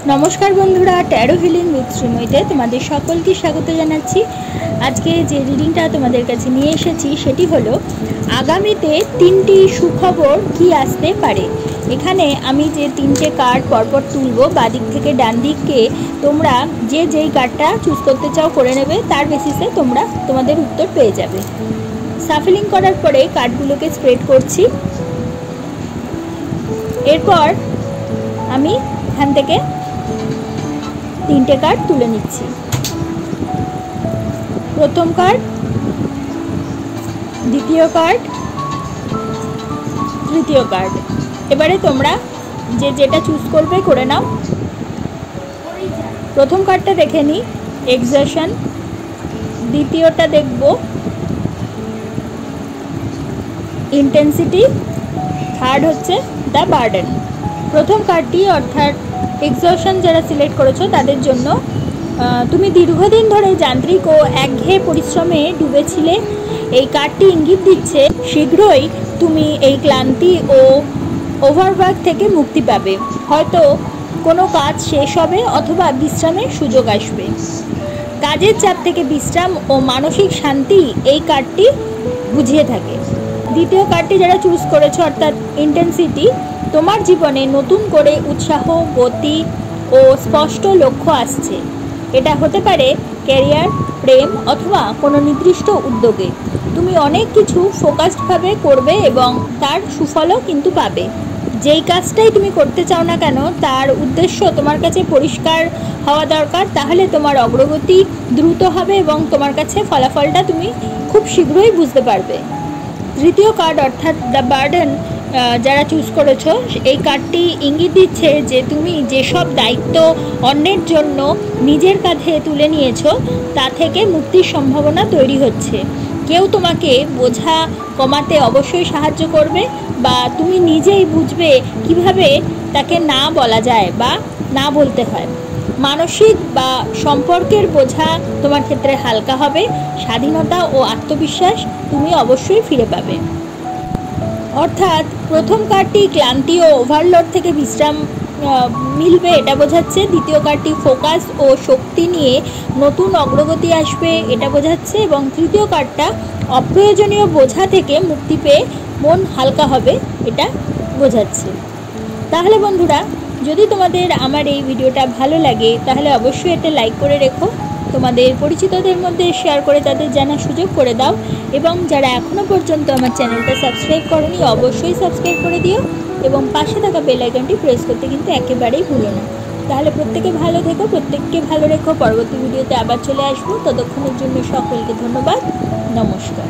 नमस्कार बंधुरा tarot healing with श्रीमयीते तुम्हादेर सकलके स्वागत जानाच्छि। आज के जे रिडिंगटा तुम्हादेर काछे निये एसेछि सेटी हलो आगामीते तीनटी सुखबर कि आसते पारे। एखाने आमी जे तीनटे कार्ड परपर तुलबो बादिक थेके डान दिके तोमरा जे जेई कार्डटा चूज करते चाओ करे नेबे, तार बेसिसे तोमरा तोमादेर उत्तर पेये जाबे। साफलिंग करार परे कार्डगुलोके स्प्रेड करछि। एरपर आमी एखान थेके तीनटे कार्ड तुले निচ্ছি। प्रथम कार्ड, द्वितीय कार्ड, तृतीय कार्ड। एबारे तोमरा जे जेटा चूज करबे करे नाओ। प्रथम कार्डटा देखे नी एक्सर्शन, द्वितीयटा देखबो इंटेंसिटी, थार्ड होच्छे द बार्डन। प्रथम कार्डटी अर्थात एक्सर्शन যারা সিলেক্ট করেছো তাদের জন্য তুমি দীর্ঘদিন ধরে যান্ত্রিক ও একঘেয়ে পরিশ্রমে ডুবেছিলে। এই কার্ডটি ইঙ্গিত দিচ্ছে শীঘ্রই তুমি এই ক্লান্তি ও ওভারওয়ার্ক থেকে মুক্তি পাবে। হয়তো কোনো কাজ শেষ হবে অথবা বিশ্রামের সুযোগ আসবে। কাজের চাপ থেকে বিশ্রাম ও মানসিক শান্তি এই কার্ডটি বুঝিয়ে থাকে। দ্বিতীয় কার্ডটি যারা চুজ করেছো অর্থাৎ ইন্টেন্সিটি, তোমার জীবনে নতুন করে উৎসাহ, গতি ও স্পষ্ট লক্ষ্য আসছে। এটা হতে পারে ক্যারিয়ার, প্রেম অথবা কোনো নির্দিষ্ট উদ্যোগে। তুমি অনেক কিছু ফোকাসডভাবে করবে এবং তার সুফলও কিন্তু পাবে। যেই কাজটাই তুমি করতে চাও না কেন তার উদ্দেশ্য তোমার কাছে পরিষ্কার হওয়া দরকার, তাহলে তোমার অগ্রগতি দ্রুত হবে এবং তোমার কাছে ফলাফলটা তুমি খুব শীঘ্রই বুঝতে পারবে। তৃতীয় কার্ড অর্থাৎ দ্য বার্ডেন যারা চুজ করেছো এই কার্ডটি ইঙ্গিত দিচ্ছে যে তুমি যেসব দায়িত্ব অন্যের জন্য নিজের কাঁধে তুলে নিয়েছো তা থেকে মুক্তির সম্ভাবনা তৈরি হচ্ছে। কেউ তোমাকে বোঝা কমাতে অবশ্যই সাহায্য করবে বা তুমি নিজেই বুঝবে কিভাবে তাকে না বলা যায় বা না বলতে হয়। মানসিক বা সম্পর্কের বোঝা তোমার ক্ষেত্রে হালকা হবে। স্বাধীনতা ও আত্মবিশ্বাস তুমি অবশ্যই ফিরে পাবে। অর্থাৎ প্রথম কার্ডটি ক্লান্তি ও ওভারলোড থেকে বিশ্রাম মিলবে এটা বোঝাচ্ছে। দ্বিতীয় কার্ডটি ফোকাস ও শক্তি নিয়ে নতুন অগ্রগতি আসবে এটা বোঝাচ্ছে এবং তৃতীয় কার্ডটা অপ্রয়োজনীয় বোঝা থেকে মুক্তি পেয়ে মন হালকা হবে এটা বোঝাচ্ছে। তাহলে বন্ধুরা, যদি তোমাদের আমার এই ভিডিওটা ভালো লাগে তাহলে অবশ্যই এটা লাইক করে রেখো, তোমাদের পরিচিতদের মধ্যে শেয়ার করে তাদের জানার সুযোগ করে দাও এবং যারা এখনও পর্যন্ত আমার চ্যানেলটা সাবস্ক্রাইব করোনি অবশ্যই সাবস্ক্রাইব করে দিও এবং পাশে থাকা বেল আইকনটি প্রেস করতে কিন্তু একেবারেই ভুলো না। তাহলে প্রত্যেকে ভালো থেকো, প্রত্যেককে ভালো রেখো। পরবর্তী ভিডিওতে আবার চলে আসবো। ততক্ষণের জন্য সকলকে ধন্যবাদ। নমস্কার।